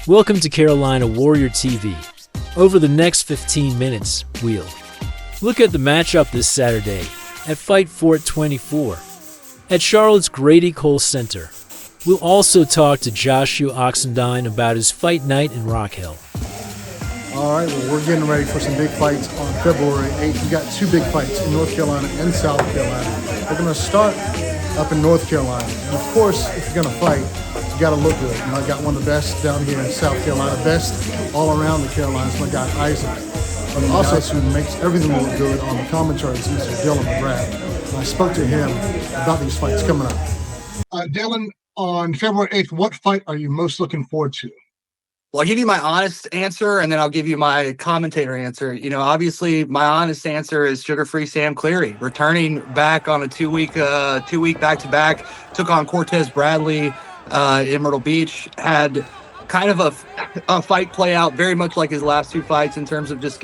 Welcome to Carolina Warrior TV. Over the next 15 minutes, we'll look at the matchup this Saturday at Fight Fort 24 at Charlotte's Grady Cole Center. We'll also talk to Joshua Oxendine about his fight night in Rock Hill. All right, well, we're getting ready for some big fights on February 8th. We got two big fights in North Carolina and South Carolina. We're going to start up in North Carolina. And of course, if you're going to fight, you got to look good. I got one of the best down here in South Carolina, best all around the Carolinas, my guy Isaac. But also who makes everything look good on the commentary is Mr. Dylan McGrath. And I spoke to him about these fights coming up. Dylan, on February 8th, what fight are you most looking forward to? Well, I'll give you my honest answer, and then I'll give you my commentator answer. You know, obviously, my honest answer is sugar-free Sam Cleary, returning back on a two-week back-to-back, took on Cortez Bradley in Myrtle Beach, had kind of a fight play out very much like his last two fights in terms of just,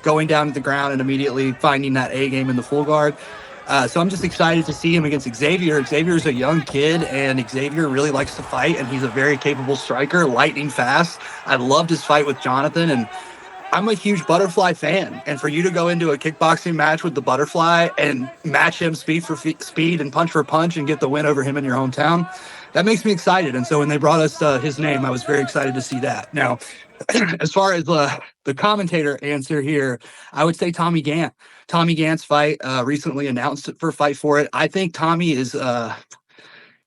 going down to the ground and immediately finding that A game in the full guard. So I'm just excited to see him against Xavier. Xavier's a young kid, and Xavier really likes to fight, and he's a very capable striker, lightning fast. I loved his fight with Jonathan, and I'm a huge Butterfly fan. And for you to go into a kickboxing match with the Butterfly and match him speed for speed and punch for punch and get the win over him in your hometown, that makes me excited. And so when they brought us his name, I was very excited to see that. Now, as far as the commentator answer here, I would say Tommy Gant. Tommy Gant's fight recently announced for Fight For It. I think Tommy is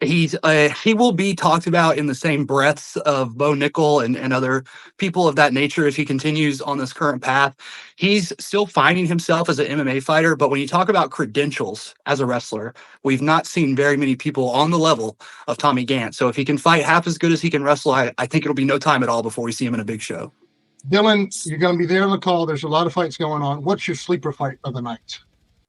he will be talked about in the same breaths of Bo Nickel and other people of that nature if he continues on this current path. He's still finding himself as an MMA fighter, but when you talk about credentials as a wrestler, we've not seen very many people on the level of Tommy Gant. So if he can fight half as good as he can wrestle, I think it'll be no time at all before we see him in a big show. Dylan, you're going to be there on the call. There's a lot of fights going on. What's your sleeper fight of the night?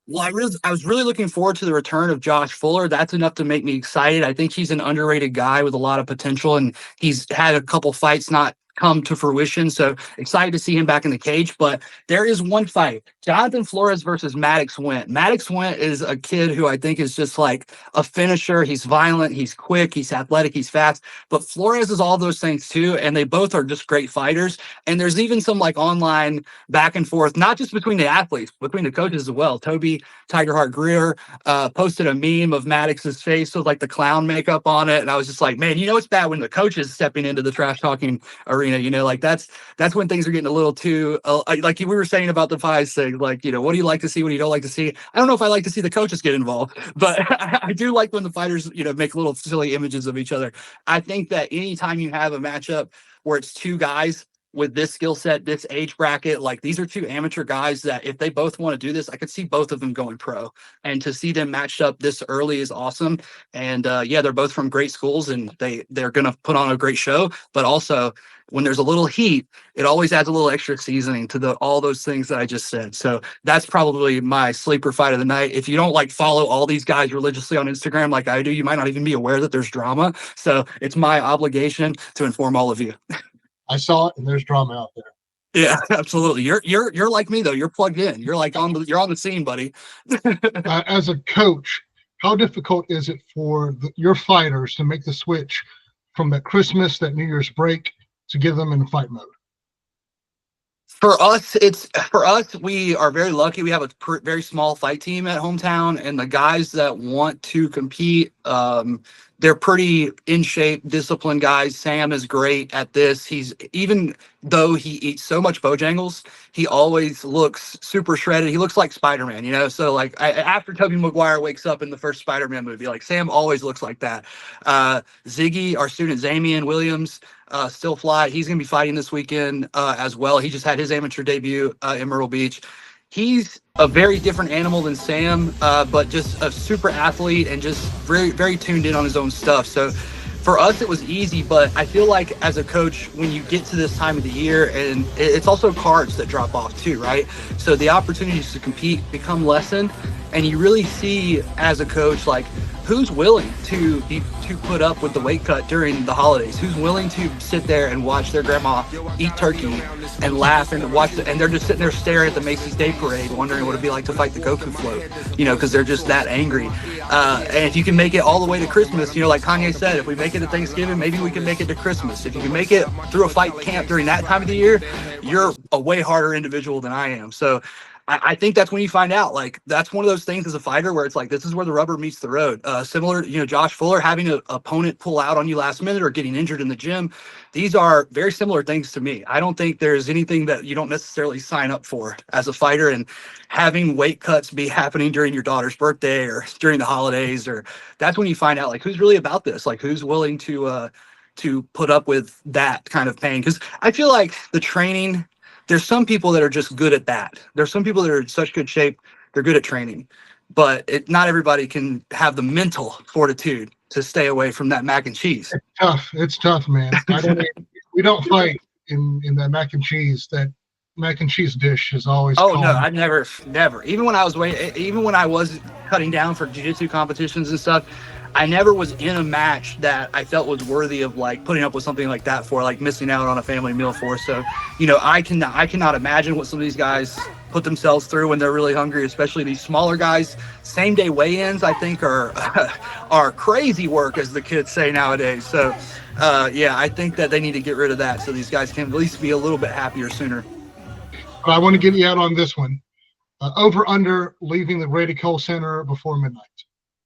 Well, I was really looking forward to the return of Josh Fuller. That's enough to make me excited. I think he's an underrated guy with a lot of potential, and he's had a couple fights not come to fruition. So excited to see him back in the cage. But there is one fight, Jonathan Flores versus Maddox Went. Maddox Went is a kid who I think is just like a finisher. He's violent, he's quick, he's athletic, he's fast. But Flores is all those things too. And they both are just great fighters. And there's even some like online back and forth, not just between the athletes, between the coaches as well. Toby Tigerheart Greer posted a meme of Maddox's face with like the clown makeup on it. And I was just like, man, it's bad when the coach is stepping into the trash talking arena. Like that's when things are getting a little too like we were saying about the pies thing. Like, what do you like to see? What do you don't like to see? I don't know if I like to see the coaches get involved, but I do like when the fighters, make little silly images of each other. I think that anytime you have a matchup where it's two guys with this skill set, this age bracket, like these are two amateur guys that if they both want to do this, I could see both of them going pro. And to see them matched up this early is awesome. And they're both from great schools, and they're going to put on a great show. But also, when there's a little heat, it always adds a little extra seasoning to all those things that I just said. So that's probably my sleeper fight of the night. If you don't follow all these guys religiously on Instagram like I do, you might not even be aware that there's drama. So it's my obligation to inform all of you. I saw it, and there's drama out there. Yeah, absolutely. You're like me though. You're plugged in. You're you're on the scene, buddy. As a coach, how difficult is it for your fighters to make the switch from that Christmas, that New Year's break, to get them in fight mode? For us, we are very lucky. We have a very small fight team at Hometown, and the guys that want to compete, they're pretty in shape, disciplined guys. Sam is great at this. Even though he eats so much Bojangles, he always looks super shredded. He looks like Spider-Man, So after Tobey Maguire wakes up in the first Spider-Man movie, Sam always looks like that. Ziggy, our student Zamian Williams, still fly. He's going to be fighting this weekend as well. He just had his amateur debut in Myrtle Beach. He's a very different animal than Sam, but just a super athlete and just very, very tuned in on his own stuff. So for us, it was easy, but I feel like as a coach, when you get to this time of the year, and it's also cards that drop off too, right? So the opportunities to compete become lessened, and you really see as a coach, who's willing to put up with the weight cut during the holidays? Who's willing to sit there and watch their grandma eat turkey and laugh and watch and they're just sitting there staring at the Macy's Day Parade, wondering what it'd be like to fight the Goku float, because they're just that angry. And if you can make it all the way to Christmas, like Kanye said, if we make it to Thanksgiving, maybe we can make it to Christmas. If you can make it through a fight camp during that time of the year, you're a way harder individual than I am. So I think that's when you find out, like, that's one of those things as a fighter where it's like, this is where the rubber meets the road. Similar, Josh Fuller having an opponent pull out on you last minute or getting injured in the gym. These are very similar things to me. I don't think there's anything that you don't necessarily sign up for as a fighter, and having weight cuts be happening during your daughter's birthday or during the holidays, or that's when you find out, like, who's really about this, like, who's willing to put up with that kind of pain. Because I feel like the training, there's some people that are just good at that. There's some people that are in such good shape, they're good at training, but not everybody can have the mental fortitude to stay away from that mac and cheese. It's tough, man. We don't fight in that mac and cheese. That mac and cheese dish is always. Oh no, I never. Even when I was cutting down for jiu-jitsu competitions and stuff, I never was in a match that I felt was worthy of, like, putting up with something like that for, like, missing out on a family meal for. So, I cannot imagine what some of these guys put themselves through when they're really hungry, especially these smaller guys. Same day weigh-ins, I think, are crazy work, as the kids say nowadays. So, I think that they need to get rid of that so these guys can at least be a little bit happier sooner. But I want to get you out on this one. Over under leaving the Grady Cole Center before midnight.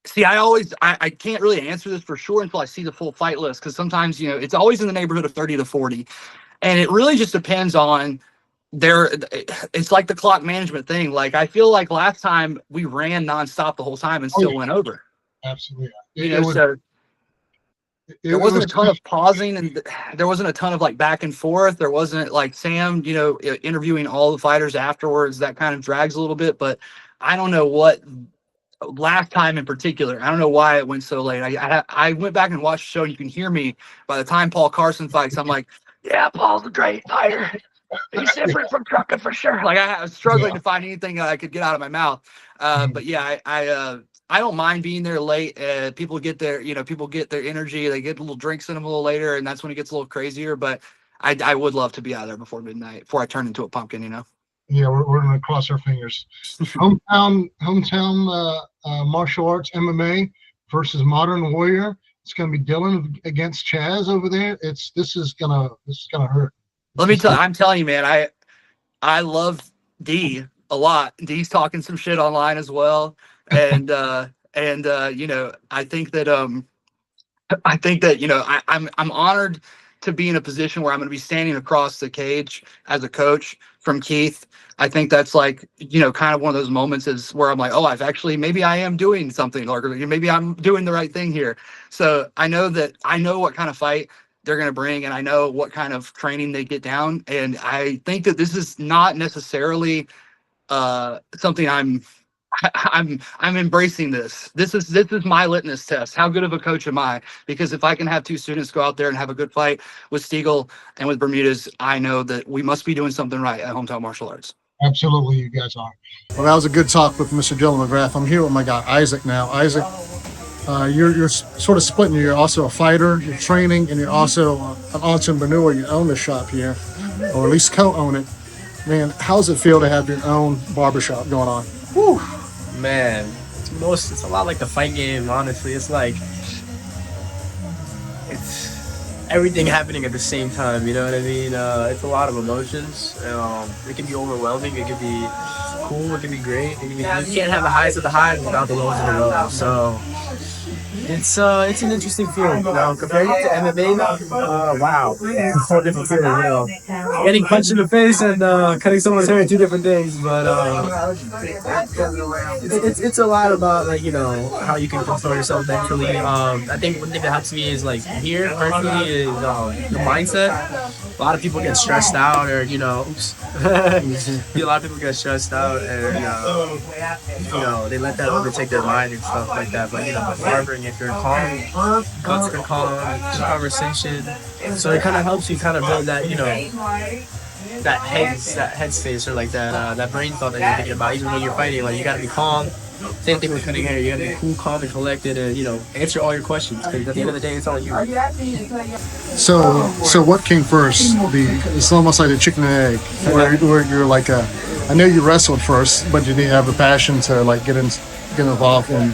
See, I can't really answer this for sure until I see the full fight list, because sometimes, it's always in the neighborhood of 30 to 40. And it really just depends on it's like the clock management thing. Like, I feel like last time we ran nonstop the whole time and still went over. Absolutely. There wasn't a ton of pausing, and there wasn't a ton of, like, back and forth. There wasn't, like, Sam, interviewing all the fighters afterwards. That kind of drags a little bit, but I don't know what last time in particular, I don't know why it went so late. I went back and watched the show, and you can hear me by the time Paul Carson fights. I'm like, yeah, Paul's a great fighter. He's different from Truckin' for sure. Like, I was struggling to find anything that I could get out of my mouth. But yeah, I don't mind being there late. People get their energy. They get little drinks in them a little later, and that's when it gets a little crazier. But I would love to be out there before midnight, before I turn into a pumpkin, Yeah, we're gonna cross our fingers. Hometown martial arts MMA versus Modern Warrior. It's gonna be Dylan against Chaz over there. This is gonna hurt. I'm telling you, man, I love D a lot. D's talking some shit online as well. And I think that I'm honored to be in a position where I'm going to be standing across the cage as a coach from Keith. I think that's, like, kind of one of those moments is where I'm like, oh, maybe I am doing something, or maybe I'm doing the right thing here. So I know what kind of fight they're going to bring, and I know what kind of training they get down. And I think that this is not necessarily something I'm embracing this. This is my litmus test. How good of a coach am I? Because if I can have two students go out there and have a good fight with Stiegel and with Bermudez, I know that we must be doing something right at Hometown Martial Arts. Absolutely, you guys are. Well, that was a good talk with Mr. Dylan McGrath. I'm here with my guy Isaac now. Isaac, you're sort of splitting. You're also a fighter, you're training, and you're also an entrepreneur. You own the shop here, or at least co-own it. Man, how does it feel to have your own barbershop going on? Whew. Man, it's a lot like the fight game, honestly. It's like it's everything happening at the same time, you know what I mean? It's a lot of emotions. It can be overwhelming, it can be cool, it can be great. You can't have the highs of the highs without the lows of the lows. So it's an interesting field, compared to MMA. Wow, it's a whole different field, Getting punched in the face and cutting someone's hair are two different things, but it's a lot about, like, how you can control yourself mentally. I think one thing that helps me is, like, here personally is the mindset. A lot of people get stressed out, or a lot of people get stressed out, and they let that overtake their mind and stuff like that. But barbering, if you're calm, cuts are calm, conversation, so it kind of helps you kind of build that that headspace, or like that brain thought that you're thinking about. Even when you're fighting, like, you gotta be calm. Same thing with cutting hair. You gotta be cool, calm, and collected, and answer all your questions. Because at the end of the day, it's on you. So what came first? It's almost like the chicken and egg, where you're like a. I know you wrestled first, but did you have a passion to like get involved in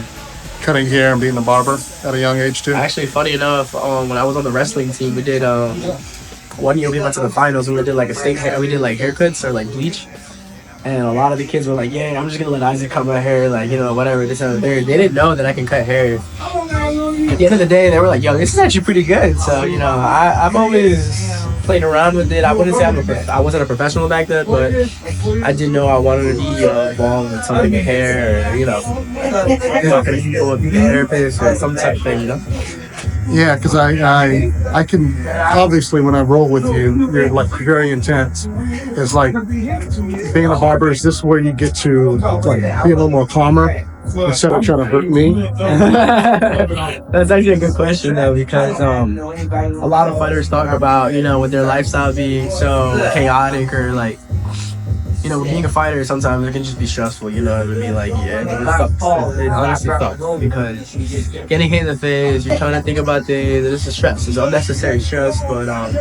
cutting hair and being a barber at a young age too? Actually, funny enough, when I was on the wrestling team, we did 1 year we went to the finals and we did like a state hair. We did like haircuts or like bleach. And a lot of the kids were like, "Yeah, I'm just gonna let Isaac cut my hair, like whatever." This and that. They didn't know that I can cut hair. At the end of the day, they were like, "Yo, this is actually pretty good." So I've always played around with it. I wouldn't say I wasn't a professional back then, but I did know I wanted to be involved with something in hair, or talking to people with a therapist or some type of thing. Yeah, because I can obviously when I roll with you, you're like very intense. It's like being a barber. Is this where you get to like be a little more calmer instead of trying to hurt me? That's actually a good question though, because a lot of fighters talk about with their lifestyle being so chaotic or like being a fighter sometimes it can just be stressful. It would be like, yeah, it sucks. It honestly sucks because getting hit in the face, you're trying to think about things. This is stress. It's unnecessary stress. But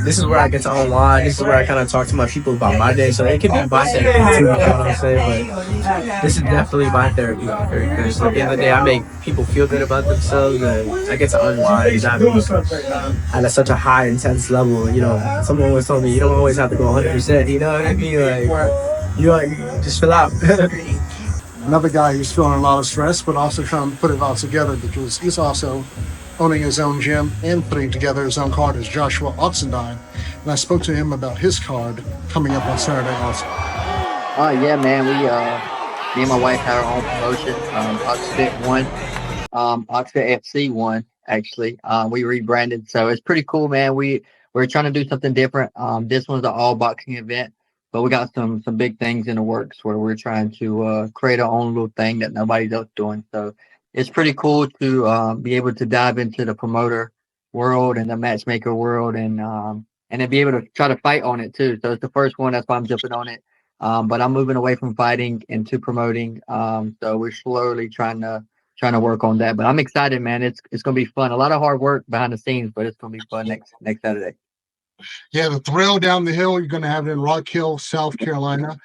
this is where I get to unwind. This is where I kind of talk to my people about my day. So it can be my therapy too. You know what I'm saying? But this is definitely my therapy. Because at the end of the day, I make people feel good about themselves, and I get to unwind. At such a high, intense level. Someone was telling me you don't always have to go 100%. You know what I mean? Like, just fill out. Another guy who's feeling a lot of stress, but also trying to put it all together because he's also owning his own gym and putting together his own card is Joshua Oxendine. And I spoke to him about his card coming up on Saturday also. Yeah, man. Me and my wife have our own promotion. Oxfit won. Oxfit FC won actually. We rebranded, so it's pretty cool, man. We're trying to do something different. This one's an all boxing event, but we got some big things in the works where we're trying to create our own little thing that nobody's else doing. So it's pretty cool to be able to dive into the promoter world and the matchmaker world, and then be able to try to fight on it too. So it's the first one. That's why I'm jumping on it. But I'm moving away from fighting into promoting. So we're slowly trying to work on that. But I'm excited, man. It's gonna be fun. A lot of hard work behind the scenes, but it's gonna be fun next Saturday. Yeah, the thrill down the hill, you're going to have it in Rock Hill, South Carolina.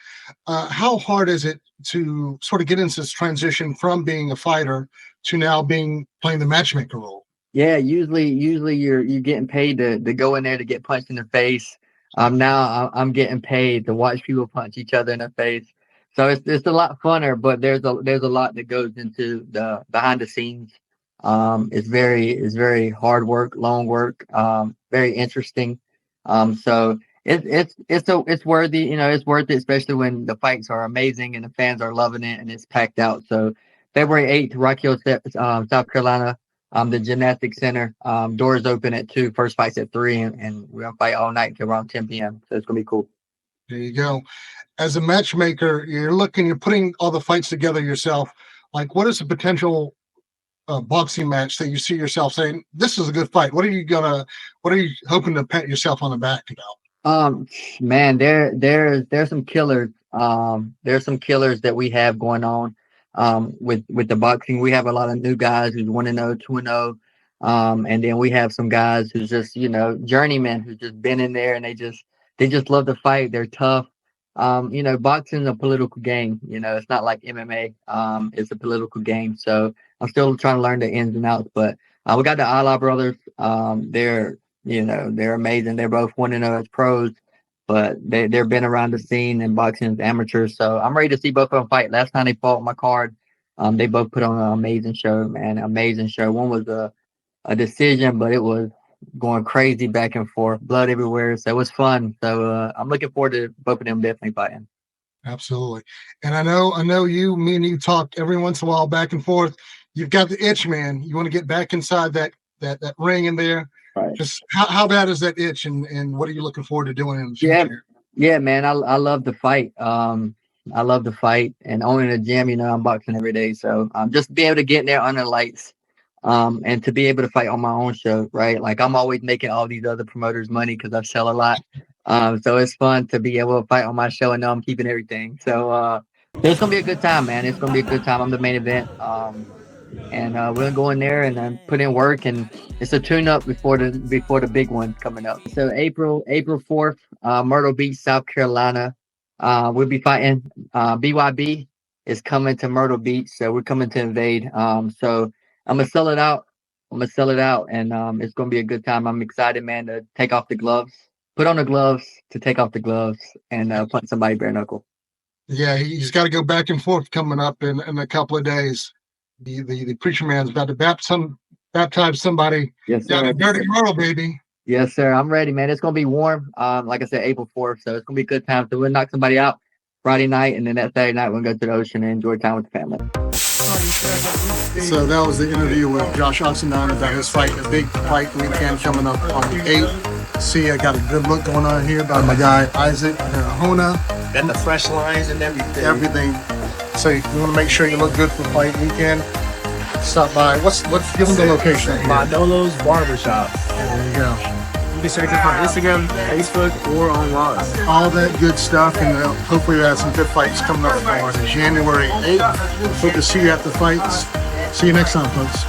How hard is it to sort of get into this transition from being a fighter to now playing the matchmaker role? Yeah, usually you're getting paid to go in there to get punched in the face. Now I'm getting paid to watch people punch each other in the face. So it's a lot funner, but there's a lot that goes into the behind the scenes. It's very hard work, long work, very interesting. So it's worthy, it's worth it, especially when the fights are amazing and the fans are loving it and it's packed out. So February 8th, Rock Hill, South Carolina, the gymnastics center, doors open at 2, first fight's at 3, and we're gonna fight all night until around 10 p.m. So it's gonna be cool. There you go. As a matchmaker, you're putting all the fights together yourself. Like, what is a potential boxing match that you see yourself saying, this is a good fight? What are you hoping to pat yourself on the back about? Man, there's some killers. There's some killers that we have going on. With the boxing, we have a lot of new guys who's 1-0, 2-0. And then we have some guys who's just, journeymen who's just been in there and they just love to fight. They're tough. Boxing is a political game. It's not like MMA. It's a political game. So I'm still trying to learn the ins and outs. But we got the Allah brothers. They're amazing. They're both 1-0 as pros, but they've been around the scene in boxing as amateurs. So I'm ready to see both of them fight. Last time they fought on my card, they both put on an amazing show, man. Amazing show. One was a decision, but it was going crazy back and forth, blood everywhere. So it was fun. So I'm looking forward to both of them definitely fighting. Absolutely. And I know me and you talk every once in a while back and forth. You've got the itch, man. You want to get back inside that ring in there. Right. Just how bad is that itch, and what are you looking forward to doing in the future? Yeah, man. I love to fight. I love to fight and owning a gym. I'm boxing every day, so just be able to get in there under the lights, and to be able to fight on my own show, right? Like I'm always making all these other promoters money because I sell a lot. So it's fun to be able to fight on my show and know I'm keeping everything. So It's gonna be a good time, man. It's gonna be a good time. I'm the main event. And we're gonna go in there and put in work, and it's a tune-up before the big one coming up. So April 4th, Myrtle Beach, South Carolina. We'll be fighting. BYB is coming to Myrtle Beach, so we're coming to invade. So I'm gonna sell it out. And it's gonna be a good time. I'm excited, man, to take off the gloves, put on the gloves, to take off the gloves, and punch somebody bare knuckle. Yeah, he's got to go back and forth coming up in a couple of days. The preacher man's about to baptize somebody Yes, down sir. in Dirty Myrtle, baby. Yes, sir. I'm ready, man. It's gonna be warm. Like I said, April 4th, so it's gonna be a good time. So we'll knock somebody out Friday night, and then that Saturday night we'll go to the ocean and enjoy time with the family. So that was the interview with Josh Oxendine about his fight, a big fight weekend coming up on the 8th. See, I got a good look going on here by my guy Isaac Hona. Got the fresh lines and everything. So you want to make sure you look good for fight weekend. Stop by. Let's give them the location. Manolo's Barbershop. There you go. You can search us on Instagram, Facebook, or online. All that good stuff, and hopefully we have some good fights coming up on January 8th. Hope to see you at the fights. See you next time, folks.